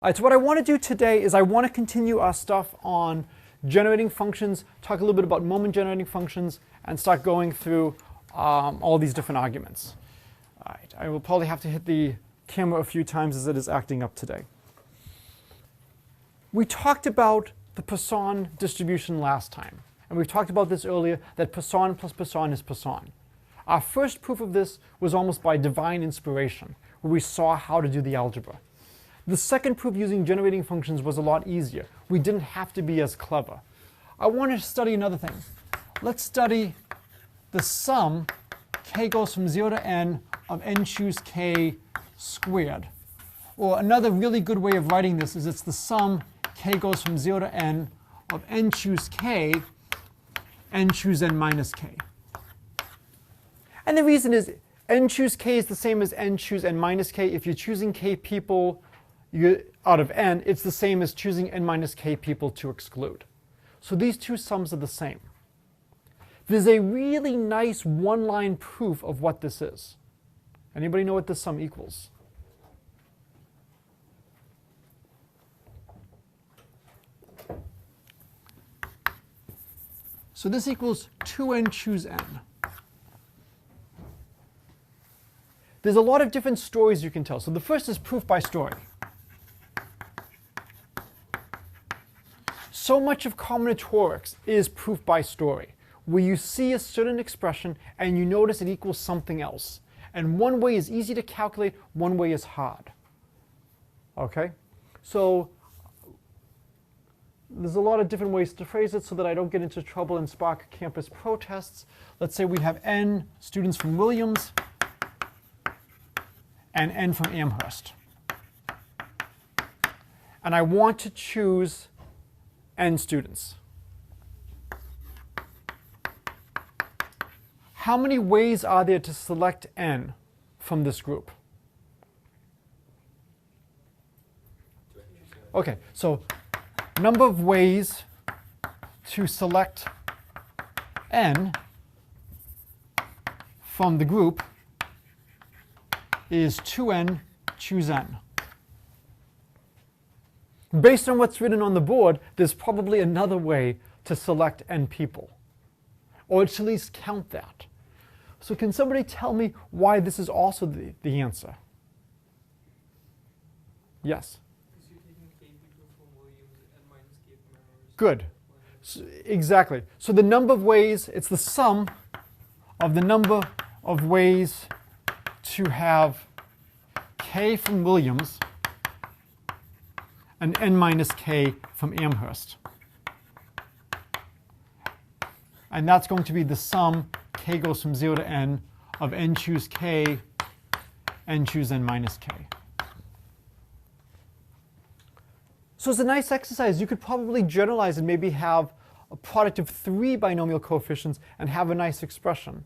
All right, so what I want to do today is I want to continue our stuff on generating functions, talk a little bit about moment generating functions, and start going through all these different arguments. All right, I will probably have to hit the camera a few times as it is acting up today. We talked about the Poisson distribution last time, and we talked about this earlier, that Poisson plus Poisson is Poisson. Our first proof of this was almost by divine inspiration, where we saw how to do the algebra. The second proof using generating functions was a lot easier. We didn't have to be as clever. I wanted to study another thing. Let's study the sum, k goes from 0 to n, of n choose k squared. Or another really good way of writing this is it's the sum, k goes from 0 to n, of n choose k, n choose n minus k. And the reason is n choose k is the same as n choose n minus k. If you're choosing k people out of n, it's the same as choosing n minus k people to exclude. So these two sums are the same. There's a really nice one-line proof of what this is. Anybody know what this sum equals? So this equals 2n choose n. There's a lot of different stories you can tell. So the first is proof by story. So much of combinatorics is proof by story, where you see a certain expression and you notice it equals something else. And one way is easy to calculate, one way is hard. Okay? So there's a lot of different ways to phrase it so that I don't get into trouble and spark campus protests. Let's say we have n students from Williams and n from Amherst. And I want to choose n students. How many ways are there to select n from this group? Okay, so number of ways to select n from the group is 2n choose n. Based on what's written on the board, there's probably another way to select n people, or to at least count that. So can somebody tell me why this is also the answer? Yes? Because you're taking k people from Williams and minus k from Amherst. Good. So, exactly. So the number of ways, it's the sum of the number of ways to have k from Williams and n minus k from Amherst. And that's going to be the sum, k goes from 0 to n, of n choose k, n choose n minus k. So it's a nice exercise. You could probably generalize and maybe have a product of 3 binomial coefficients and have a nice expression.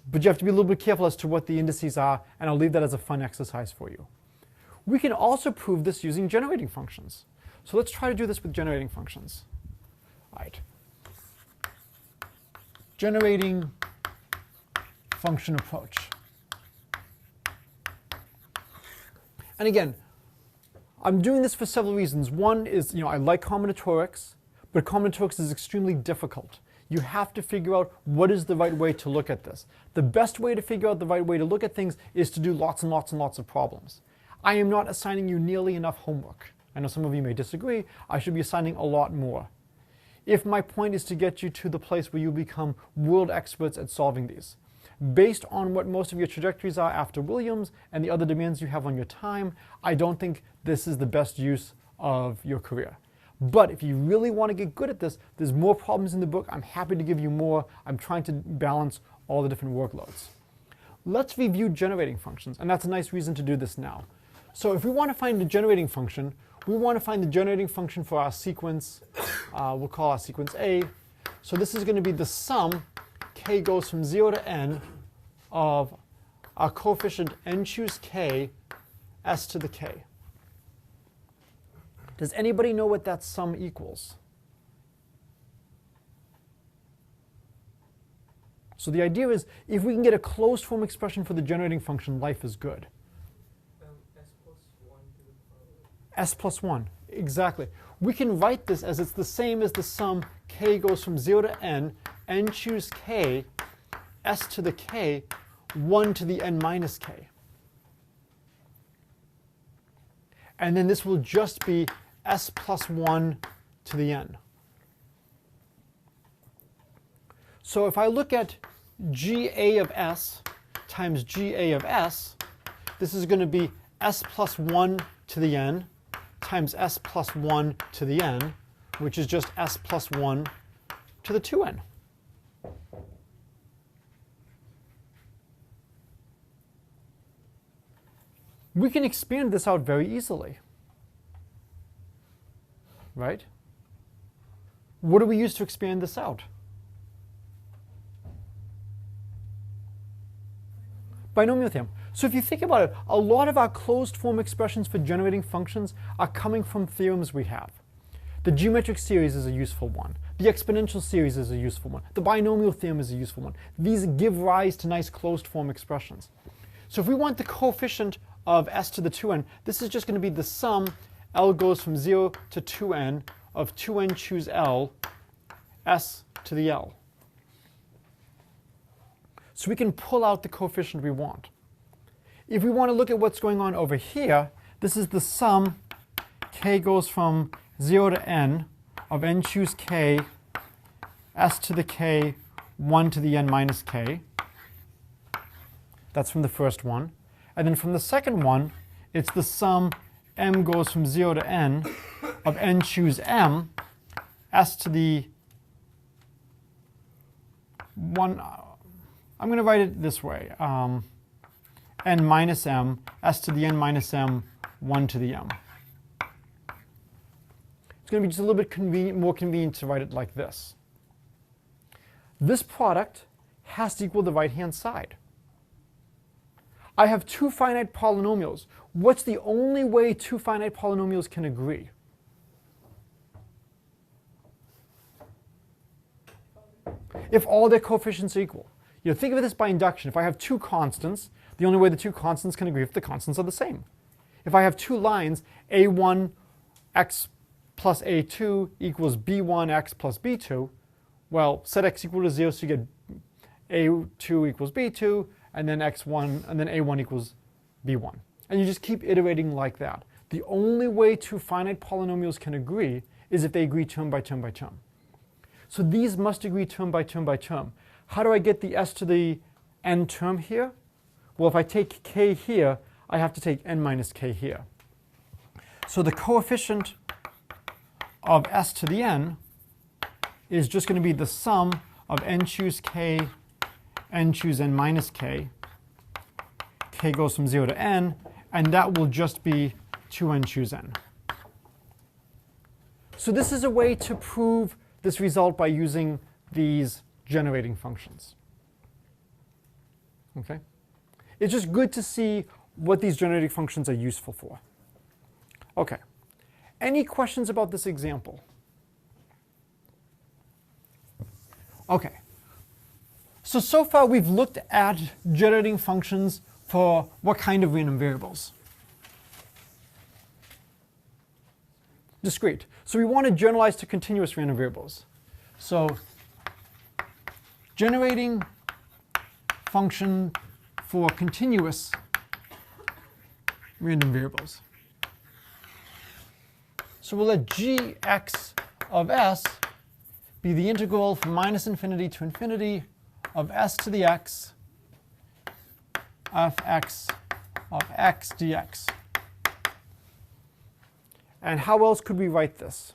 But you have to be a little bit careful as to what the indices are, and I'll leave that as a fun exercise for you. We can also prove this using generating functions. So let's try to do this with generating functions. All right. Generating function approach. And again, I'm doing this for several reasons. One is, I like combinatorics, but combinatorics is extremely difficult. You have to figure out what is the right way to look at this. The best way to figure out the right way to look at things is to do lots and lots and lots of problems. I am not assigning you nearly enough homework. I know some of you may disagree. I should be assigning a lot more. If my point is to get you to the place where you become world experts at solving these, based on what most of your trajectories are after Williams and the other demands you have on your time, I don't think this is the best use of your career. But if you really want to get good at this, there's more problems in the book. I'm happy to give you more. I'm trying to balance all the different workloads. Let's review generating functions, and that's a nice reason to do this now. So if we want to find the generating function, we want to find the generating function for our sequence. We'll call our sequence A. So this is going to be the sum, k goes from 0 to n, of our coefficient n choose k, s to the k. Does anybody know what that sum equals? So the idea is, if we can get a closed form expression for the generating function, life is good. S plus 1 to the power S plus 1. Exactly. We can write this as it's the same as the sum k goes from 0 to n choose k, s to the k, 1 to the n minus k. And then this will just be s plus 1 to the n. So if I look at GA of s times GA of s, this is going to be s plus 1 to the n times s plus 1 to the n, which is just s plus 1 to the 2n. We can expand this out very easily, right? What do we use to expand this out? Binomial theorem. So if you think about it, a lot of our closed form expressions for generating functions are coming from theorems we have. The geometric series is a useful one. The exponential series is a useful one. The binomial theorem is a useful one. These give rise to nice closed form expressions. So if we want the coefficient of s to the 2n, this is just going to be the sum, L goes from 0 to 2n, of 2n choose L, s to the L. So we can pull out the coefficient we want. If we want to look at what's going on over here, this is the sum, k goes from 0 to n, of n choose k, s to the k, 1 to the n minus k. That's from the first one. And then from the second one, it's the sum, m goes from 0 to n, of n choose m, s to the 1, I'm going to write it this way, n minus m, s to the n minus m, 1 to the m. It's going to be just a little bit more convenient to write it like this. This product has to equal the right-hand side. I have two finite polynomials. What's the only way two finite polynomials can agree? If all their coefficients are equal. You know, think of this by induction. If I have two constants, the only way the two constants can agree is if the constants are the same. If I have two lines, a1 x plus a2 equals b1 x plus b2, well, set x equal to 0, so you get a2 equals b2, and then x1, and then a1 equals b1. And you just keep iterating like that. The only way two finite polynomials can agree is if they agree term by term by term. So these must agree term by term by term. How do I get the s to the n term here? Well, if I take k here, I have to take n minus k here. So the coefficient of s to the n is just going to be the sum of n choose k, n choose n minus k. K goes from 0 to n, and that will just be 2n choose n. So this is a way to prove this result by using these generating functions. Okay? It's just good to see what these generating functions are useful for. Okay. Any questions about this example? Okay. So far we've looked at generating functions for what kind of random variables? Discrete. So we want to generalize to continuous random variables. So generating function for continuous random variables. So we'll let gx of s be the integral from -infinity to infinity of s to the x fx of x dx. And how else could we write this?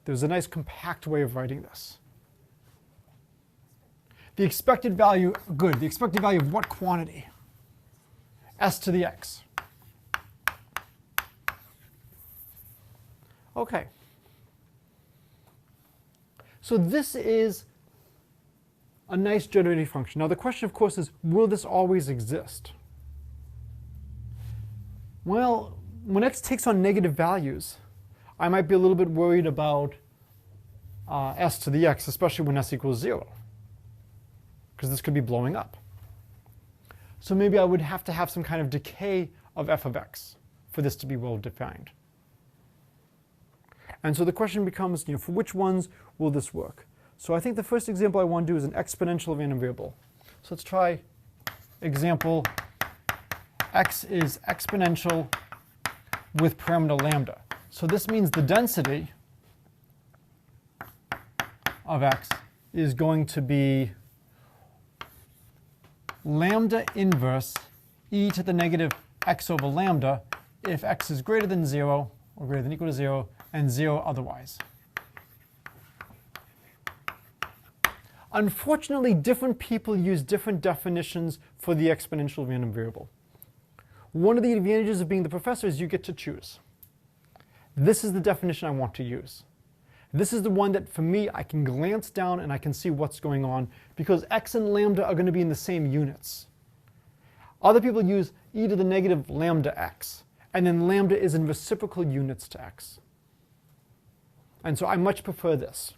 There's a nice compact way of writing this. The expected value, good, the expected value of what quantity? S to the x. Okay. So this is a nice generating function. Now the question, of course, is, will this always exist? Well, when x takes on negative values, I might be a little bit worried about s to the x, especially when s equals 0, because this could be blowing up. So maybe I would have to have some kind of decay of f of x for this to be well defined. And so the question becomes, for which ones will this work? So I think the first example I want to do is an exponential random variable. So let's try example x is exponential with parameter lambda. So this means the density of x is going to be lambda inverse e to the negative x over lambda if x is greater than 0 or greater than or equal to 0 and 0 otherwise. Unfortunately, different people use different definitions for the exponential random variable. One of the advantages of being the professor is you get to choose. This is the definition I want to use. This is the one that, for me, I can glance down and I can see what's going on because x and lambda are going to be in the same units. Other people use e to the negative lambda x, and then lambda is in reciprocal units to x. And so I much prefer this.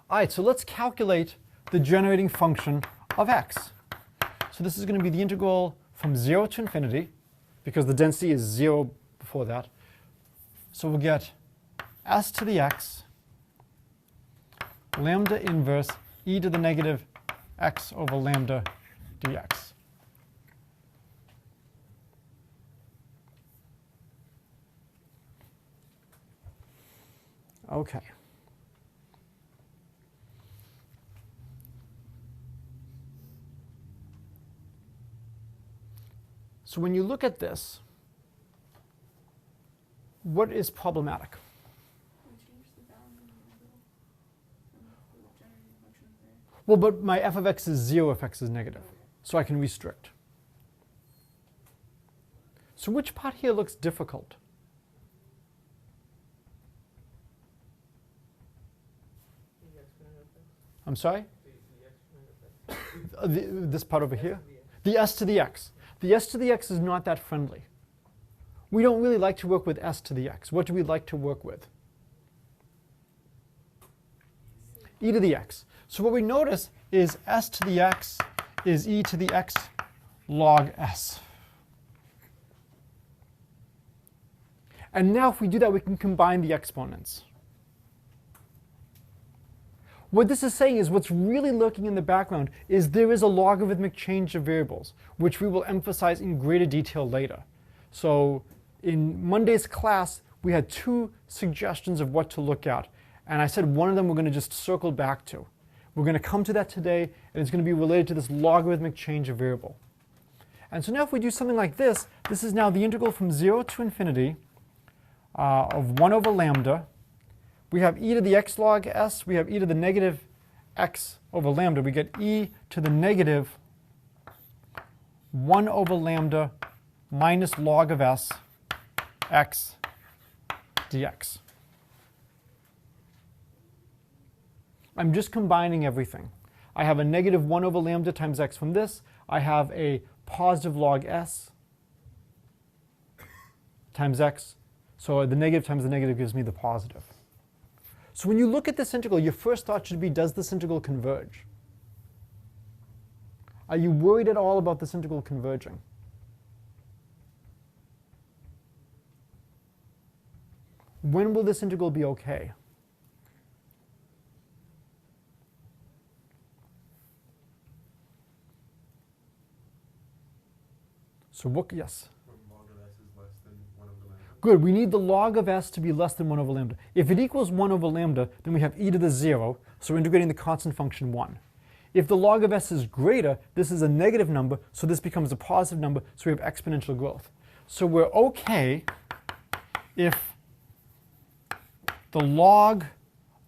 All right, so let's calculate the generating function of x. So this is going to be the integral from 0 to infinity, because the density is 0 before that. So we'll get s to the x lambda inverse e to the negative x over lambda dx. Okay. So when you look at this, what is problematic? Well, but my f of x is 0 if x is negative, so I can restrict. So which part here looks difficult? I'm sorry? This part over here? The s to the x. The s to the x is not that friendly. We don't really like to work with s to the x. What do we like to work with? E to the x. So what we notice is s to the x is e to the x log s. And now if we do that, we can combine the exponents. What this is saying is what's really lurking in the background is there is a logarithmic change of variables, which we will emphasize in greater detail later. So in Monday's class, we had 2 suggestions of what to look at. And I said one of them we're going to just circle back to. We're going to come to that today, and it's going to be related to this logarithmic change of variable. And so now if we do something like this, this is now the integral from 0 to infinity of 1 over lambda. We have e to the x log s. We have e to the negative x over lambda. We get e to the negative 1 over lambda minus log of s x dx. I'm just combining everything. I have a negative 1 over lambda times x from this. I have a positive log s times x. So the negative times the negative gives me the positive. So when you look at this integral, your first thought should be, does this integral converge? Are you worried at all about this integral converging? When will this integral be okay? So what, yes? Log of s is less than 1 over lambda. Good, we need the log of s to be less than 1 over lambda. If it equals 1 over lambda, then we have e to the 0, so we're integrating the constant function 1. If the log of s is greater, this is a negative number, so this becomes a positive number, so we have exponential growth. So we're okay if the log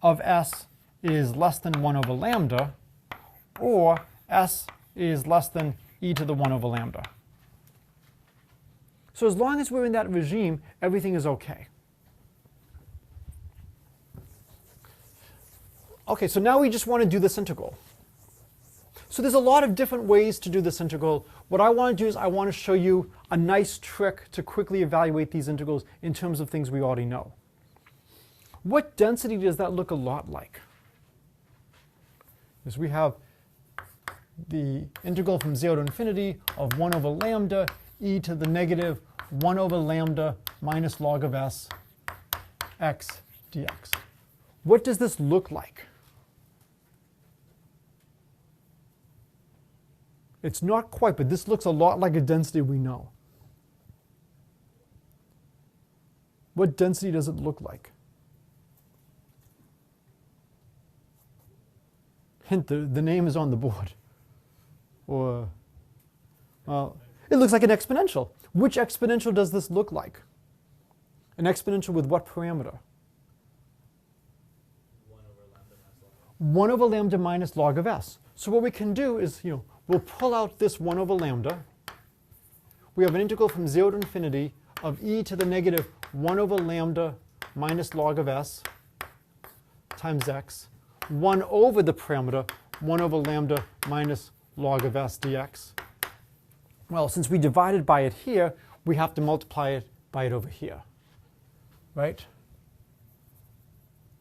of s is less than 1 over lambda, or s is less than e to the 1 over lambda. So as long as we're in that regime, everything is okay. Okay, so now we just want to do this integral. So there's a lot of different ways to do this integral. What I want to do is I want to show you a nice trick to quickly evaluate these integrals in terms of things we already know. What density does that look a lot like? Because we have the integral from 0 to infinity of 1 over lambda e to the negative 1 over lambda minus log of s x dx. What does this look like? It's not quite, but this looks a lot like a density we know. What density does it look like? Hint, the name is on the board. Or, well, it looks like an exponential. Which exponential does this look like? An exponential with what parameter? 1 over lambda minus log of s. So what we can do is, we'll pull out this 1 over lambda. We have an integral from 0 to infinity of e to the negative 1 over lambda minus log of s times x, 1 over the parameter 1 over lambda minus log of s dx. Well, since we divided by it here, we have to multiply it by it over here, right?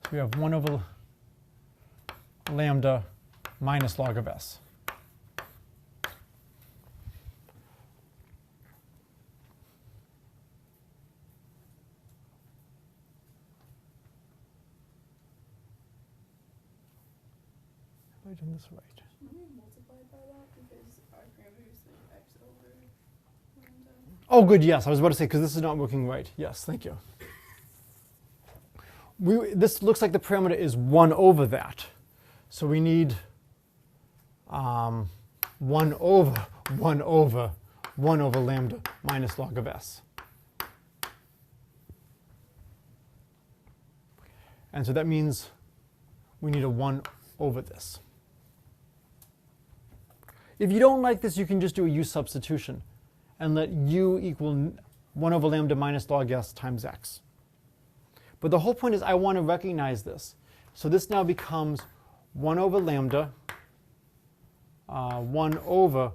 So we have 1 over lambda minus log of s. Have I done this right? Shouldn't we multiply by that because our parameter is like x over lambda? Oh, good, yes. I was about to say, because this is not working right. Yes, thank you. This looks like the parameter is 1 over that. So we need 1 over lambda minus log of s. And so that means we need a 1 over this. If you don't like this, you can just do a u substitution and let u equal 1 over lambda minus log s times x. But the whole point is I want to recognize this. So this now becomes 1 over lambda, 1 over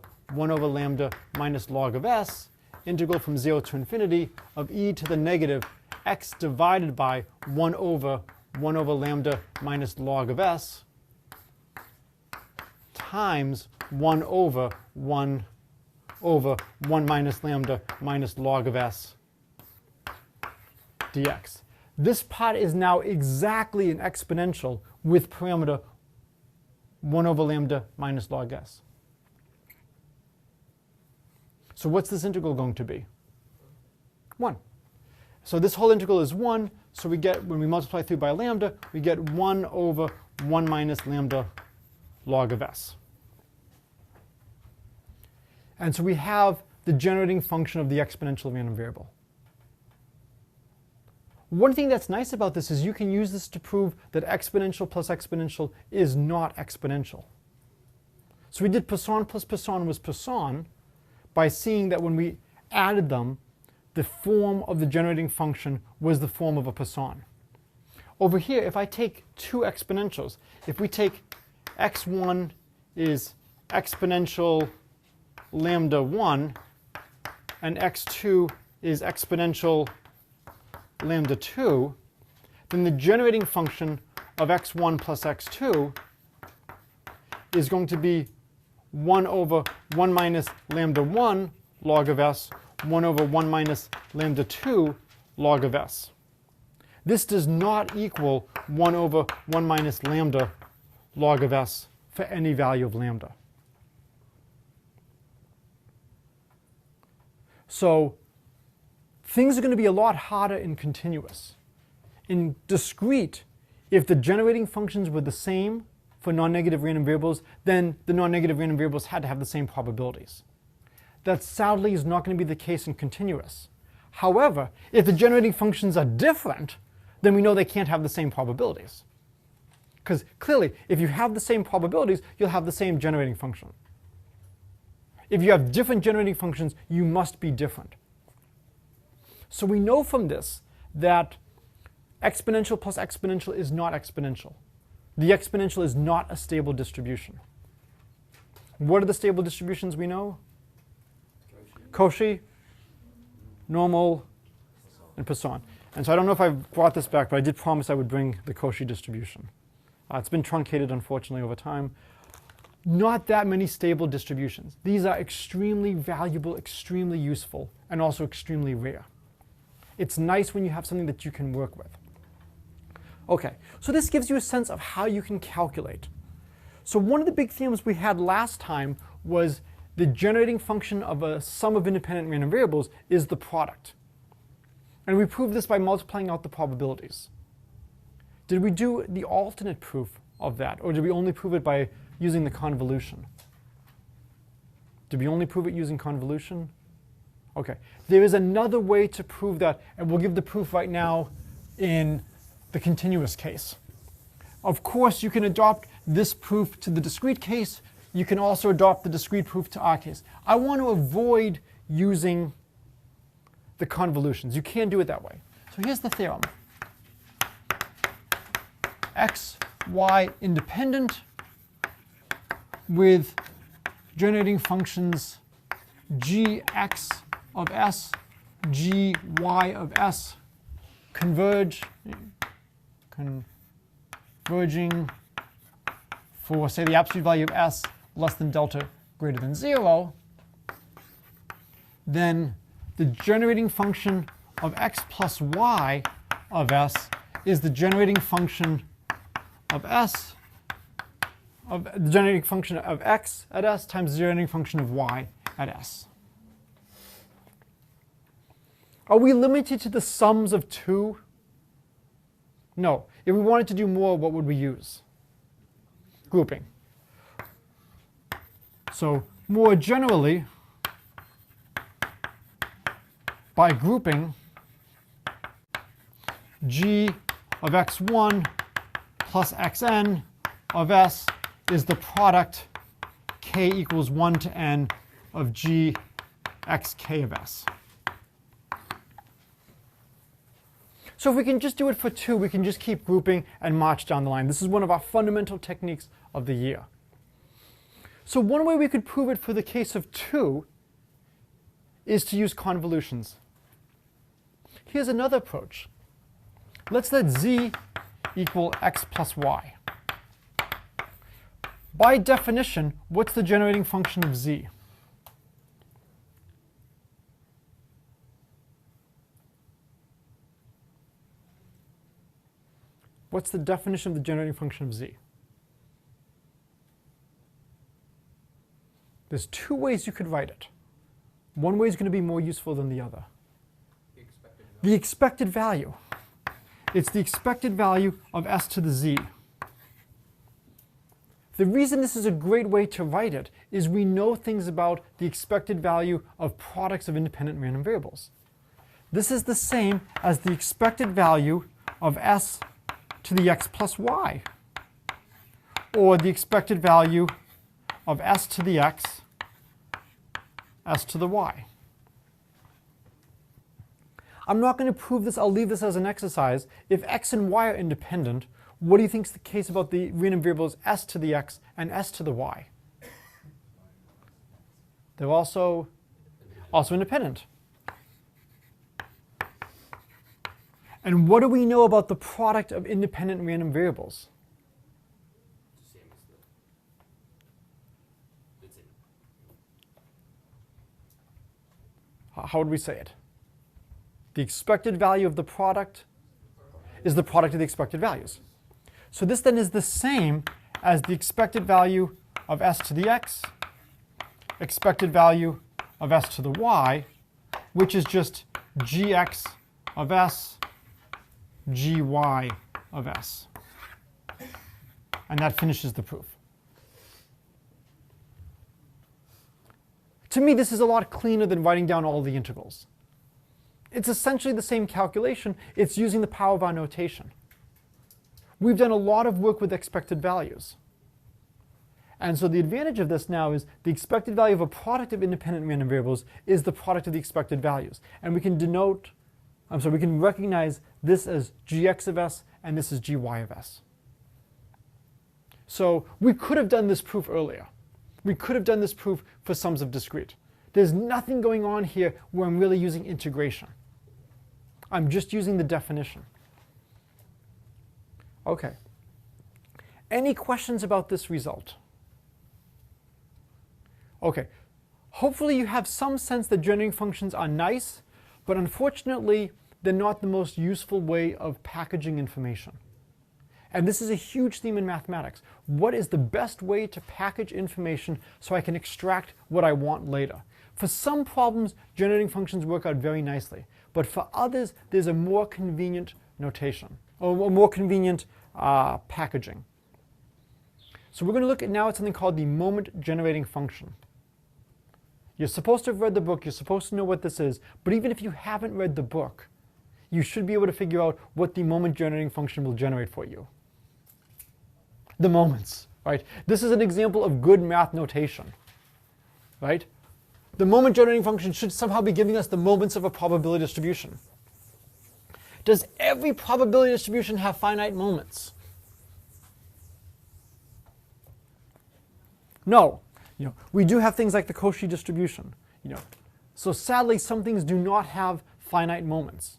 lambda minus log of s, integral from 0 to infinity of e to the negative x divided by 1 over lambda minus log of s times 1 over 1 minus lambda minus log of s dx. This part is now exactly an exponential with parameter 1 over lambda minus log s. So what's this integral going to be? 1. So this whole integral is 1, so we get, when we multiply through by lambda, we get 1 over 1 minus lambda log of s. And so we have the generating function of the exponential random variable. One thing that's nice about this is you can use this to prove that exponential plus exponential is not exponential. So we did Poisson plus Poisson was Poisson by seeing that when we added them, the form of the generating function was the form of a Poisson. Over here, if I take two exponentials, if we take x1 is exponential lambda 1 and x2 is exponential lambda 2, then the generating function of x1 plus x2 is going to be 1 over 1 minus lambda 1 log of s, 1 over 1 minus lambda 2 log of s. This does not equal 1 over 1 minus lambda log of s for any value of lambda. So things are going to be a lot harder in continuous. In discrete, if the generating functions were the same for non-negative random variables, then the non-negative random variables had to have the same probabilities. That sadly is not going to be the case in continuous. However, if the generating functions are different, then we know they can't have the same probabilities. Because clearly, if you have the same probabilities, you'll have the same generating function. If you have different generating functions, you must be different. So we know from this that exponential plus exponential is not exponential. The exponential is not a stable distribution. What are the stable distributions we know? Cauchy, normal, and Poisson. And so I don't know if I brought this back, but I did promise I would bring the Cauchy distribution. It's been truncated, unfortunately, over time. not that many stable distributions. These are extremely valuable, extremely useful, and also extremely rare. It's nice when you have something that you can work with. Okay, so this gives you a sense of how you can calculate. So one of the big theorems we had last time was the generating function of a sum of independent random variables is the product. And we proved this by multiplying out the probabilities. Did we do the alternate proof of that, or did we only prove it by using the convolution? Did we only prove it using convolution? Okay, there is another way to prove that, and we'll give the proof right now in the continuous case. Of course, you can adopt this proof to the discrete case. You can also adopt the discrete proof to our case. I want to avoid using the convolutions. You can do it that way. So here's the theorem. X, Y independent with generating functions gx of s, gy of s converging for, say, the absolute value of s less than delta greater than 0, then the generating function of x plus y of s is the generating function of s, of the generating function of x at s times the generating function of y at s. Are we limited to the sums of 2? No. If we wanted to do more, what would we use? Grouping. So more generally, by grouping, g of x1 plus xn of s is the product k equals 1 to n of g xk of s. So if we can just do it for 2, we can just keep grouping and march down the line. This is one of our fundamental techniques of the year. So one way we could prove it for the case of 2 is to use convolutions. Here's another approach. Let's let z equal x plus y. By definition, what's the generating function of z? What's the definition of the generating function of z? There's 2 ways you could write it. One way is going to be more useful than the other. The expected value. It's the expected value of s to the z. The reason this is a great way to write it is we know things about the expected value of products of independent random variables. This is the same as the expected value of s to the x plus y, or the expected value of s to the x, s to the y. I'm not going to prove this. I'll leave this as an exercise. If x and y are independent, what do you think is the case about the random variables s to the x and s to the y? They're also independent. And what do we know about the product of independent random variables? How would we say it? The expected value of the product is the product of the expected values. So this then is the same as the expected value of s to the x, expected value of s to the y, which is just gx of s, gy of s. And that finishes the proof. To me, this is a lot cleaner than writing down all the integrals. It's essentially the same calculation. It's using the power of our notation. We've done a lot of work with expected values. And so the advantage of this now is the expected value of a product of independent random variables is the product of the expected values. And we can we can recognize this as gx of s and this is gy of s. So we could have done this proof earlier. We could have done this proof for sums of discrete. There's nothing going on here where I'm really using integration. I'm just using the definition. Okay. Any questions about this result? Okay, hopefully you have some sense that generating functions are nice, but unfortunately, they're not the most useful way of packaging information. And this is a huge theme in mathematics. What is the best way to package information so I can extract what I want later? For some problems, generating functions work out very nicely. But for others, there's a more convenient notation, or a more convenient packaging. So we're going to look at now at something called the moment generating function. You're supposed to have read the book, you're supposed to know what this is, but even if you haven't read the book, you should be able to figure out what the moment generating function will generate for you. The moments, right? This is an example of good math notation, right? The moment generating function should somehow be giving us the moments of a probability distribution. Does every probability distribution have finite moments? No. We do have things like the Cauchy distribution. So sadly, some things do not have finite moments.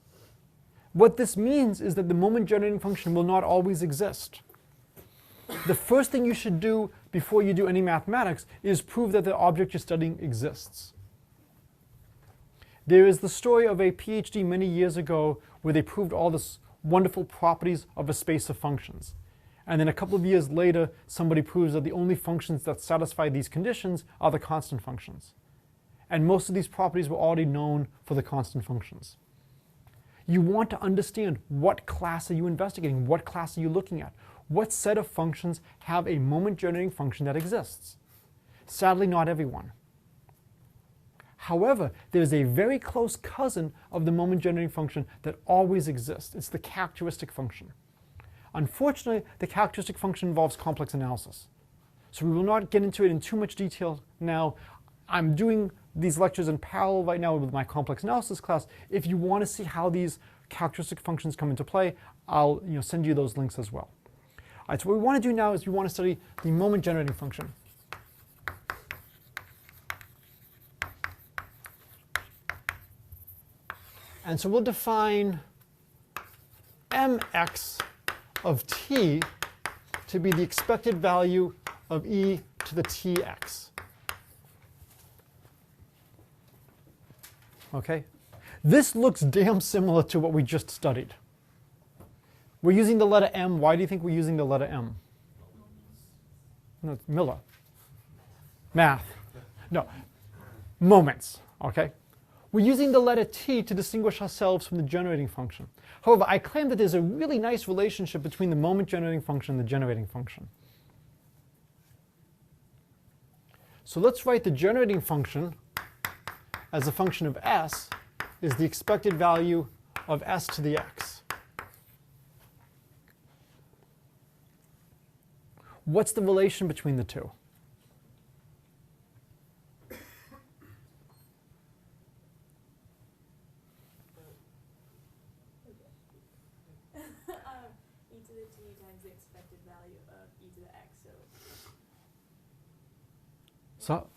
What this means is that the moment generating function will not always exist. The first thing you should do before you do any mathematics is prove that the object you're studying exists. There is the story of a PhD many years ago where they proved all this wonderful properties of a space of functions. And then a couple of years later, somebody proves that the only functions that satisfy these conditions are the constant functions. And most of these properties were already known for the constant functions. You want to understand what class are you investigating, what class are you looking at, what set of functions have a moment generating function that exists. Sadly, not everyone. However, there is a very close cousin of the moment generating function that always exists. It's the characteristic function. Unfortunately, the characteristic function involves complex analysis. So we will not get into it in too much detail now. I'm doing these lectures in parallel right now with my complex analysis class. If you want to see how these characteristic functions come into play, I'll send you those links as well. All right, so what we want to do now is we want to study the moment generating function. And so we'll define mx of t to be the expected value of e to the tx. Okay? This looks damn similar to what we just studied. We're using the letter m. Why do you think we're using the letter m? No, it's Miller. Math. No. Moments. Okay? We're using the letter t to distinguish ourselves from the generating function. However, I claim that there's a really nice relationship between the moment generating function and the generating function. So let's write the generating function as a function of s is the expected value of s to the x. What's the relation between the two? E to the t times the expected value of e to the x.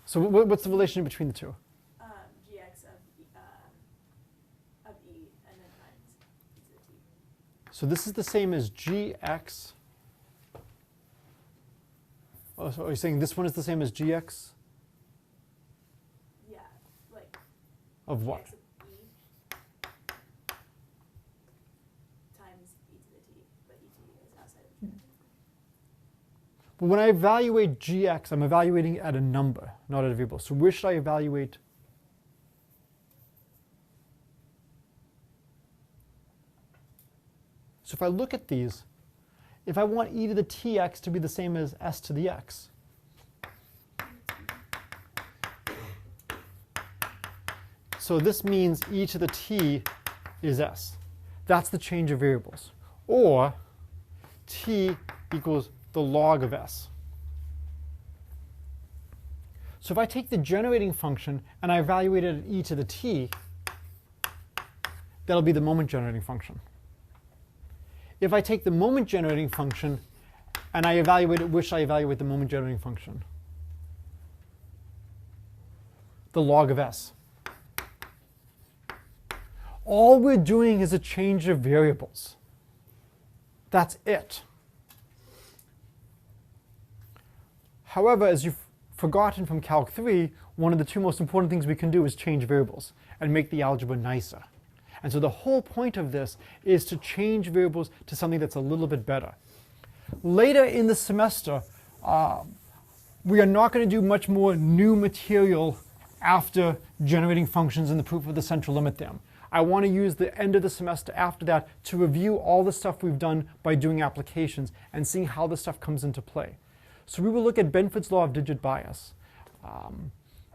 So what's the relation between the two? Gx of e and then times e to the t. So this is the same as gx. Oh, so are you saying this one is the same as gx? Yeah, like Of what? gx of e times e to the t, but e to the is outside of the But when I evaluate gx, I'm evaluating it at a number, not at a variable. So where should I evaluate? So if I look at these, if I want e to the tx to be the same as s to the x, so this means e to the t is s. That's the change of variables. Or t equals the log of s. So if I take the generating function and I evaluate it at e to the t, that'll be the moment generating function. If I take the moment generating function and I evaluate it, where should I evaluate the moment generating function? The log of s. All we're doing is a change of variables. That's it. However, as you forgotten from Calc 3, one of the two most important things we can do is change variables and make the algebra nicer. And so the whole point of this is to change variables to something that's a little bit better. Later in the semester, we are not going to do much more new material after generating functions in the proof of the central limit theorem. I want to use the end of the semester after that to review all the stuff we've done by doing applications and seeing how this stuff comes into play. So we will look at Benford's law of digit bias,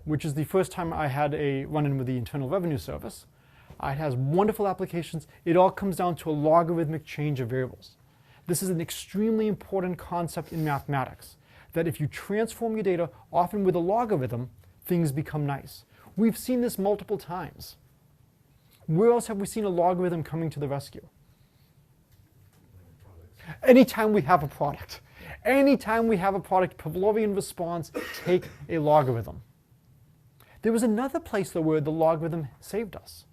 which is the first time I had a run-in with the Internal Revenue Service. It has wonderful applications. It all comes down to a logarithmic change of variables. This is an extremely important concept in mathematics, that if you transform your data, often with a logarithm, things become nice. We've seen this multiple times. Where else have we seen a logarithm coming to the rescue? Anytime we have a product. Anytime we have a product, Pavlovian response, take a logarithm. There was another place, though, where the logarithm saved us.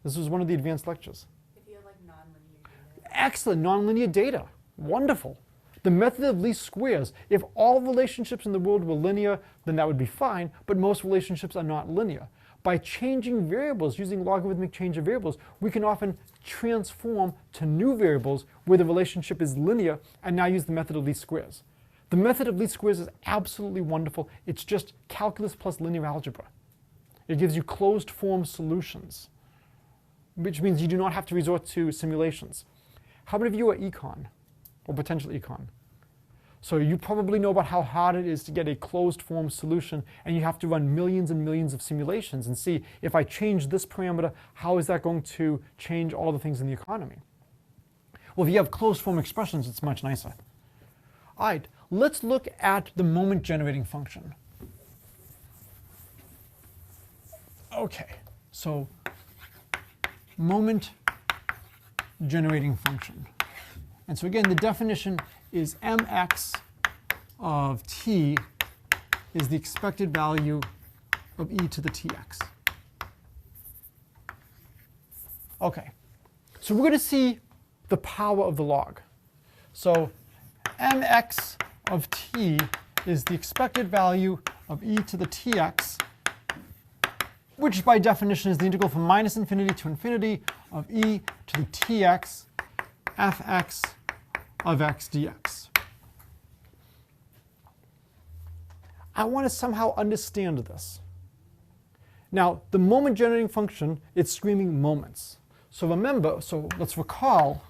This was one of the advanced lectures. If you have like nonlinear data. Excellent, nonlinear data. Wonderful. The method of least squares. If all relationships in the world were linear, then that would be fine, but most relationships are not linear. By changing variables, using logarithmic change of variables, we can often transform to new variables where the relationship is linear and now use the method of least squares. The method of least squares is absolutely wonderful. It's just calculus plus linear algebra. It gives you closed form solutions, which means you do not have to resort to simulations. How many of you are econ or potential econ? So you probably know about how hard it is to get a closed form solution, and you have to run millions and millions of simulations and see if I change this parameter, how is that going to change all the things in the economy? Well, if you have closed form expressions, it's much nicer. All right, let's look at the moment generating function. Okay, so moment generating function. And so again, the definition is mx of t is the expected value of e to the tx. Okay, so we're going to see the power of the log. So mx of t is the expected value of e to the tx, which by definition is the integral from minus infinity to infinity of e to the tx fx of x dx. I want to somehow understand this. Now, the moment generating function, it's screaming moments. So remember, let's recall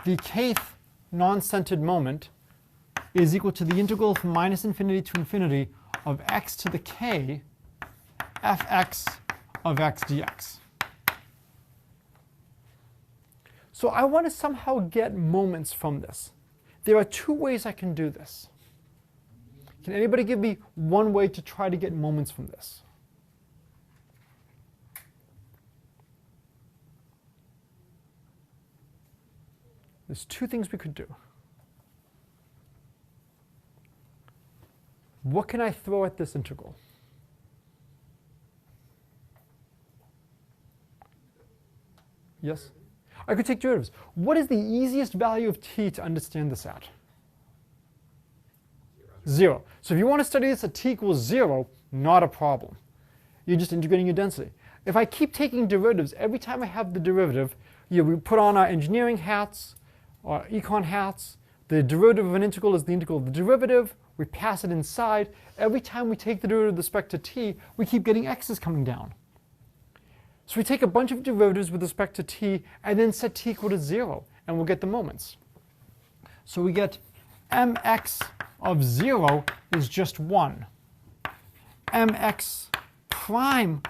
the kth non-centered moment is equal to the integral from minus infinity to infinity of x to the k fx of x dx. So I want to somehow get moments from this. There are two ways I can do this. Can anybody give me one way to try to get moments from this? There's two things we could do. What can I throw at this integral? Yes? I could take derivatives. What is the easiest value of t to understand this at? 0. So if you want to study this at t equals 0, not a problem. You're just integrating your density. If I keep taking derivatives, every time I have the derivative, we put on our engineering hats, our econ hats. The derivative of an integral is the integral of the derivative. We pass it inside. Every time we take the derivative with respect to t, we keep getting x's coming down. So we take a bunch of derivatives with respect to t and then set t equal to 0, and we'll get the moments. So we get mx of 0 is just 1. mx prime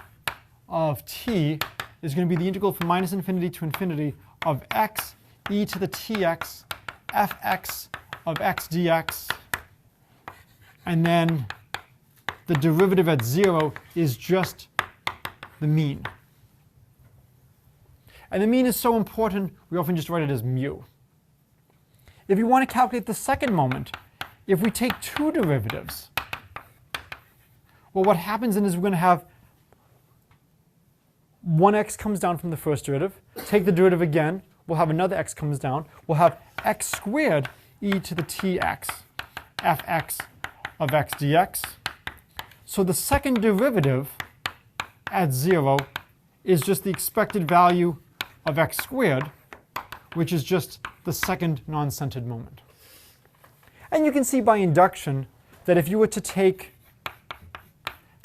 of t is going to be the integral from minus infinity to infinity of x e to the tx fx of x dx. And then the derivative at 0 is just the mean. And the mean is so important, we often just write it as mu. If you want to calculate the second moment, if we take two derivatives, well, what happens then is we're going to have 1x comes down from the first derivative. Take the derivative again, we'll have another x comes down. We'll have x squared e to the tx fx of x dx. So the second derivative at 0 is just the expected value of x squared, which is just the second non-centered moment. And you can see by induction that if you were to take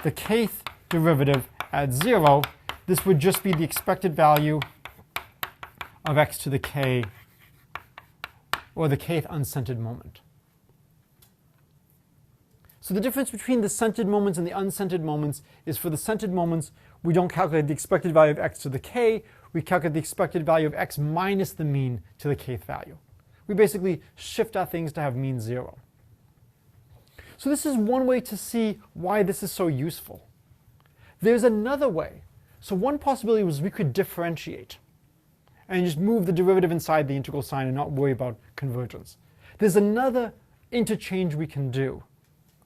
the kth derivative at 0, this would just be the expected value of x to the k, or the kth uncentered moment. So the difference between the centered moments and the uncentered moments is for the centered moments, we don't calculate the expected value of x to the k, we calculate the expected value of x minus the mean to the kth value. We basically shift our things to have mean 0. So this is one way to see why this is so useful. There's another way. So one possibility was we could differentiate and just move the derivative inside the integral sign and not worry about convergence. There's another interchange we can do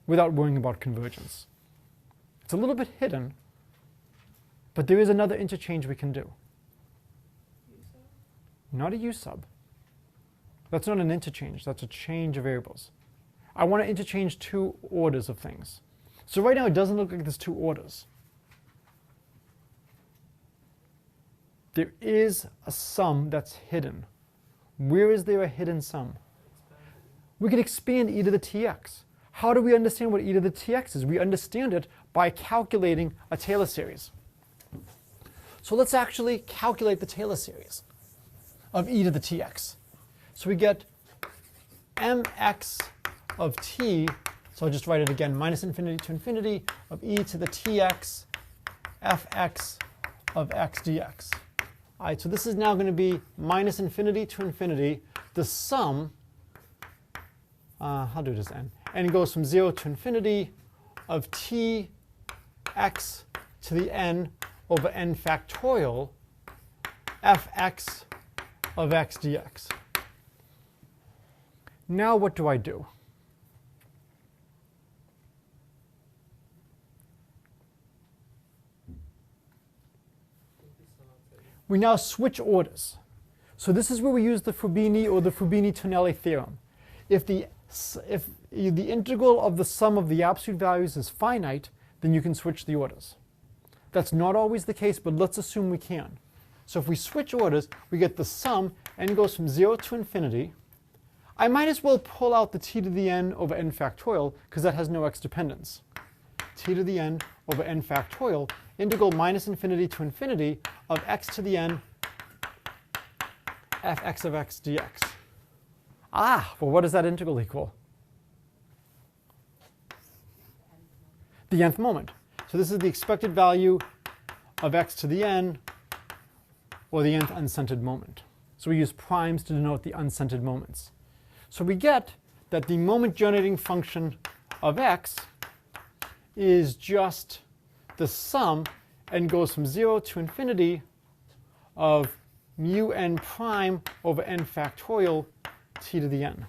without worrying about convergence. It's a little bit hidden, but there is another interchange we can do. Not a u sub. That's not an interchange, that's a change of variables. I want to interchange two orders of things. So right now it doesn't look like there's two orders. There is a sum that's hidden. Where is there a hidden sum? We can expand e to the tx. How do we understand what e to the tx is? We understand it by calculating a Taylor series. So let's actually calculate the Taylor series of e to the tx. So we get mx of t, so I'll just write it again, minus infinity to infinity of e to the tx fx of x dx. All right, so this is now going to be minus infinity to infinity, the sum, I'll do it as n. N goes from 0 to infinity of t x to the n over n factorial fx of x dx. Now what do I do? We now switch orders. So this is where we use the Fubini or the Fubini-Tonelli theorem. If the integral of the sum of the absolute values is finite, then you can switch the orders. That's not always the case, but let's assume we can. So if we switch orders, we get the sum, n goes from 0 to infinity. I might as well pull out the t to the n over n factorial, because that has no x dependence. T to the n over n factorial, integral minus infinity to infinity of x to the n fx of x dx. Ah, well, what does that integral equal? The nth moment. So this is the expected value of x to the n, or the nth uncentered moment. So we use primes to denote the uncentered moments. So we get that the moment generating function of x is just the sum, n goes from 0 to infinity, of mu n prime over n factorial t to the n.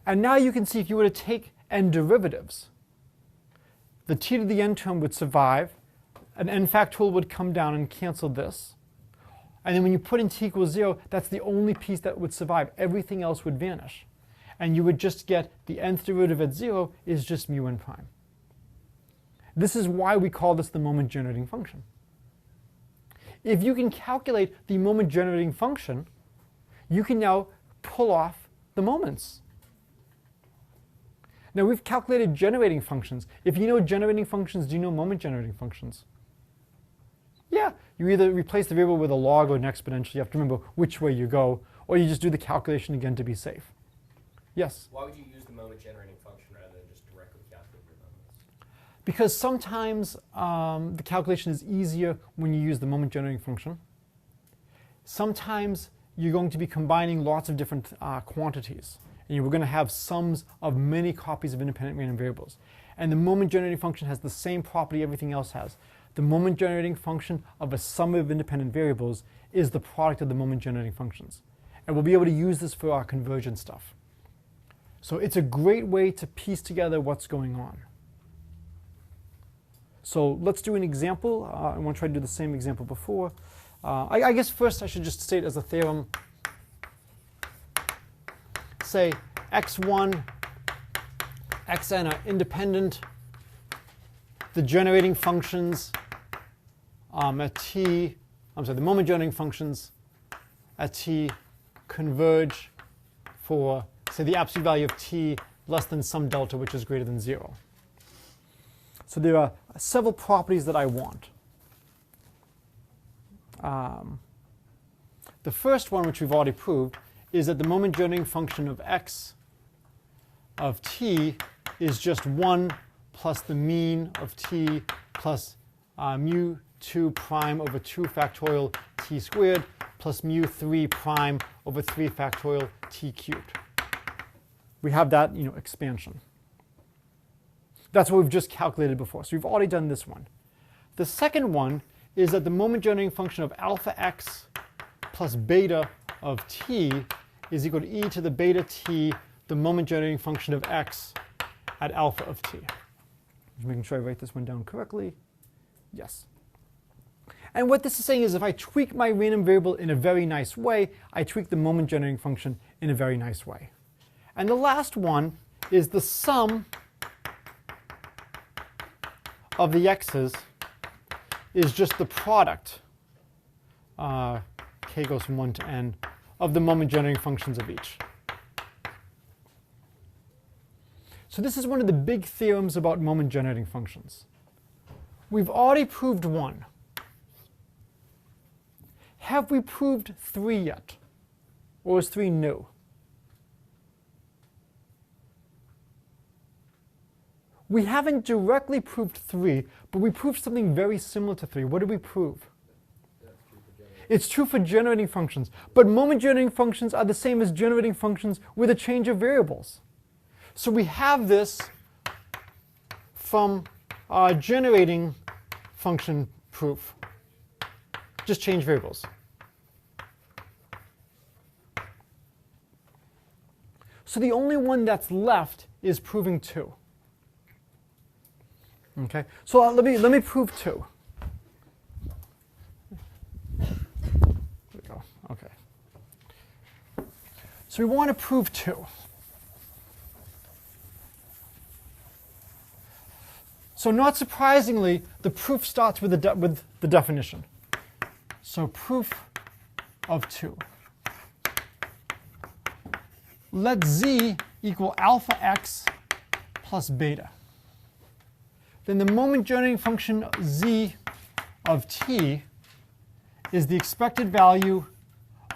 And now you can see if you were to take n derivatives, the t to the n term would survive, an n factorial would come down and cancel this. And then when you put in t equals 0, that's the only piece that would survive. Everything else would vanish. And you would just get the nth derivative at 0 is just mu n prime. This is why we call this the moment generating function. If you can calculate the moment generating function, you can now pull off the moments. Now we've calculated generating functions. If you know generating functions, do you know moment generating functions? Yeah, you either replace the variable with a log or an exponential. You have to remember which way you go, or you just do the calculation again to be safe. Yes? Why would you use the moment generating function rather than just directly calculate your moments? Because sometimes the calculation is easier when you use the moment generating function. Sometimes you're going to be combining lots of different quantities. And we're going to have sums of many copies of independent random variables. And the moment generating function has the same property everything else has. The moment generating function of a sum of independent variables is the product of the moment generating functions. And we'll be able to use this for our convergence stuff. So it's a great way to piece together what's going on. So let's do an example. I want to try to do the same example before. I guess first I should just state as a theorem, say x1, xn are independent. The generating functions at t, the moment generating functions at t converge for, say, the absolute value of t less than some delta which is greater than 0. So there are several properties that I want. The first one, which we've already proved, is that the moment generating function of x of t is just 1 plus the mean of t plus mu 2 prime over 2 factorial t squared plus mu 3 prime over 3 factorial t cubed. We have that, expansion. That's what we've just calculated before. So we've already done this one. The second one is that the moment generating function of alpha x plus beta of t is equal to e to the beta t, the moment generating function of x at alpha of t. Just making sure I write this one down correctly. Yes. And what this is saying is if I tweak my random variable in a very nice way, I tweak the moment generating function in a very nice way. And the last one is the sum of the x's is just the product, k goes from 1 to n, of the moment generating functions of each. So this is one of the big theorems about moment generating functions. We've already proved 1. Have we proved 3 yet? Or is 3 new? We haven't directly proved 3, but we proved something very similar to 3. What did we prove? It's true for generating functions. But moment generating functions are the same as generating functions with a change of variables. So we have this from our generating function proof. Just change variables. So the only one that's left is proving 2. Okay, so let me prove 2. There we go. Okay. So we want to prove 2. So not surprisingly, the proof starts with the definition. So proof of 2. Let z equal alpha x plus beta. Then the moment generating function z of t is the expected value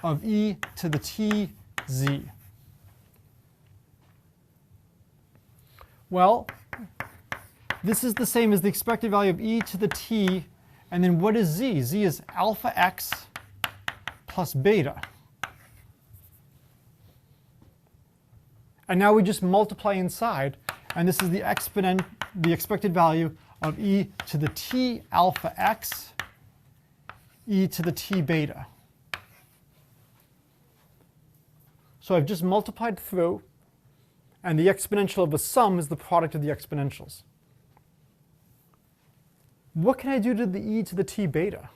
of e to the t z. Well, this is the same as the expected value of e to the t, and then what is z? Z is alpha x plus beta. And now we just multiply inside, and this is the expected value of e to the t alpha x, e to the t beta. So I've just multiplied through, and the exponential of the sum is the product of the exponentials. What can I do to the e to the t beta?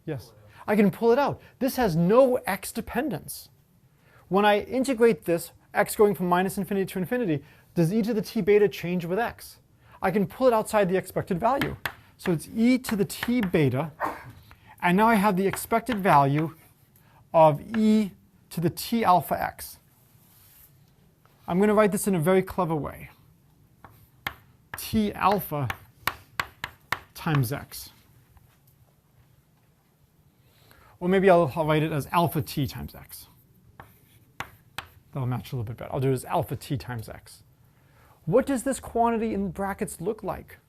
Yes, I can pull it out. This has no x dependence. When I integrate this, x going from minus infinity to infinity, does e to the t beta change with x? I can pull it outside the expected value. So it's e to the t beta, and now I have the expected value of e to the t alpha x. I'm going to write this in a very clever way. T alpha times x. Or maybe I'll write it as alpha t times x. That'll match a little bit better. I'll do it as alpha t times x. What does this quantity in brackets look like?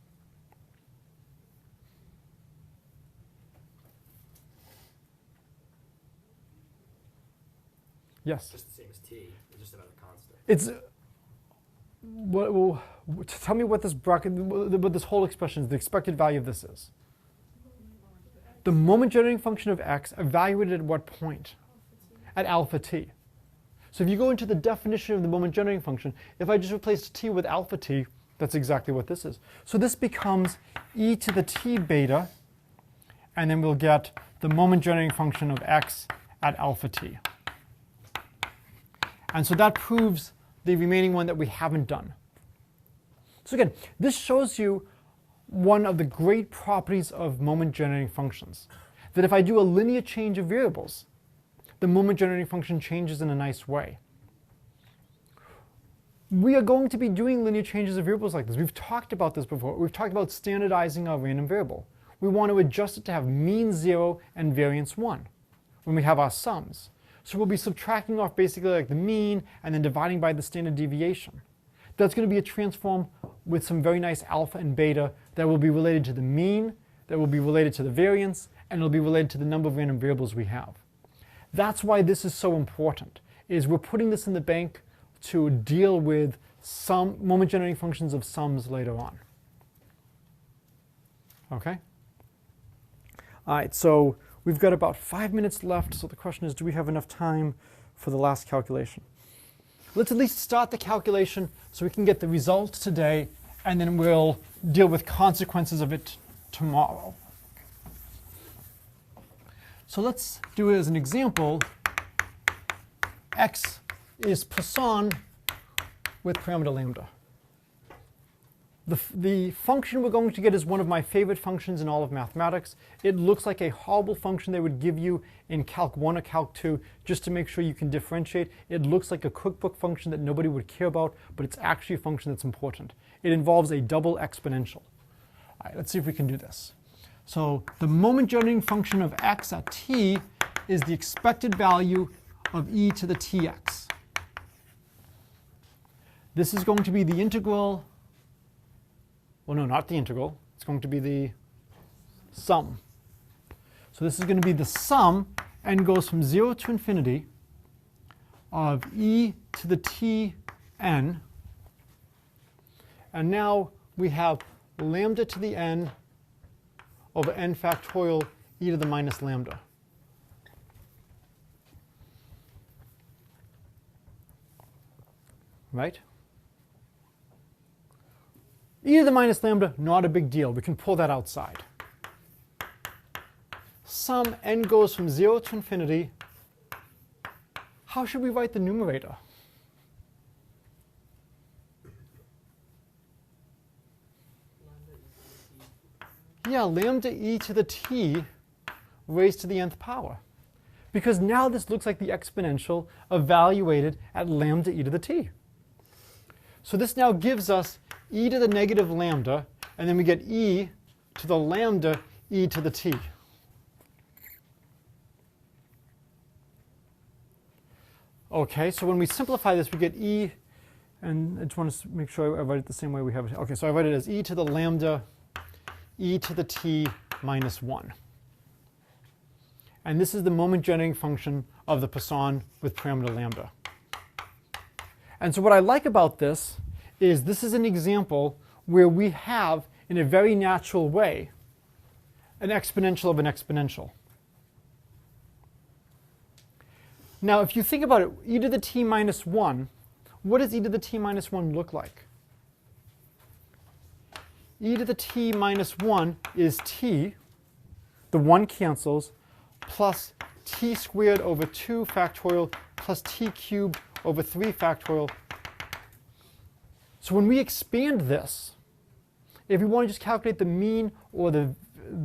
Yes? Just the same as t, it's just another constant. It's, tell me what this bracket, what this whole expression is, the expected value of this is. The moment generating function of x evaluated at what point? At alpha t. So if you go into the definition of the moment generating function, if I just replace t with alpha t, that's exactly what this is. So this becomes e to the t beta, and then we'll get the moment generating function of x at alpha t. And so that proves the remaining one that we haven't done. So again, this shows you one of the great properties of moment generating functions, that if I do a linear change of variables, the moment generating function changes in a nice way. We are going to be doing linear changes of variables like this. We've talked about this before. We've talked about standardizing our random variable. We want to adjust it to have mean 0 and variance 1 when we have our sums. So we'll be subtracting off basically like the mean and then dividing by the standard deviation. That's going to be a transform with some very nice alpha and beta that will be related to the mean, that will be related to the variance, and it'll be related to the number of random variables we have. That's why this is so important, is we're putting this in the bank to deal with some moment generating functions of sums later on. Okay? All right, so we've got about 5 minutes left, so the question is, do we have enough time for the last calculation? Let's at least start the calculation so we can get the result today, and then we'll deal with consequences of it tomorrow. So let's do it as an example. X is Poisson with parameter lambda. The function we're going to get is one of my favorite functions in all of mathematics. It looks like a horrible function they would give you in Calc 1 or Calc 2 just to make sure you can differentiate. It looks like a cookbook function that nobody would care about, but it's actually a function that's important. It involves a double exponential. All right, let's see if we can do this. So the moment generating function of x at t is the expected value of e to the tx. This is going to be the integral. Well, no, not the integral. It's going to be the sum. So this is going to be the sum, and goes from 0 to infinity, of e to the tn. And now we have lambda to the n over n factorial e to the minus lambda. Right? E to the minus lambda, not a big deal. We can pull that outside. Sum n goes from 0 to infinity. How should we write the numerator? Yeah, lambda e to the t raised to the nth power. Because now this looks like the exponential evaluated at lambda e to the t. So this now gives us e to the negative lambda, and then we get e to the lambda e to the t. Okay, so when we simplify this, we get e, and I just want to make sure I write it the same way we have it. Okay, so I write it as e to the lambda e to the t minus 1. And this is the moment generating function of the Poisson with parameter lambda. And so what I like about this is an example where we have, in a very natural way, an exponential of an exponential. Now, if you think about it, e to the t minus 1, what does e to the t minus 1 look like? E to the t minus 1 is t, the 1 cancels, plus t squared over 2 factorial plus t cubed over 3 factorial. So when we expand this, if we want to just calculate the mean or the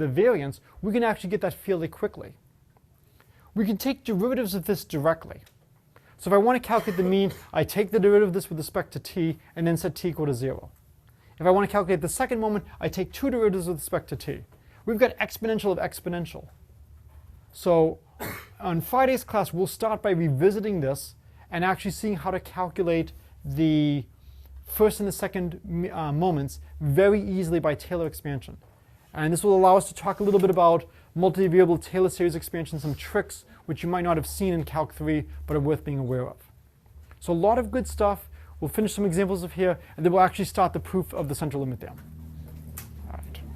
variance, we can actually get that fairly quickly. We can take derivatives of this directly. So if I want to calculate the mean, I take the derivative of this with respect to t and then set t equal to 0. If I want to calculate the second moment, I take 2 derivatives with respect to t. We've got exponential of exponential. So on Friday's class, we'll start by revisiting this and actually seeing how to calculate the first and the second moments very easily by Taylor expansion. And this will allow us to talk a little bit about multivariable Taylor series expansion, some tricks which you might not have seen in Calc 3 but are worth being aware of. So a lot of good stuff. We'll finish some examples of here, and then we'll actually start the proof of the central limit theorem.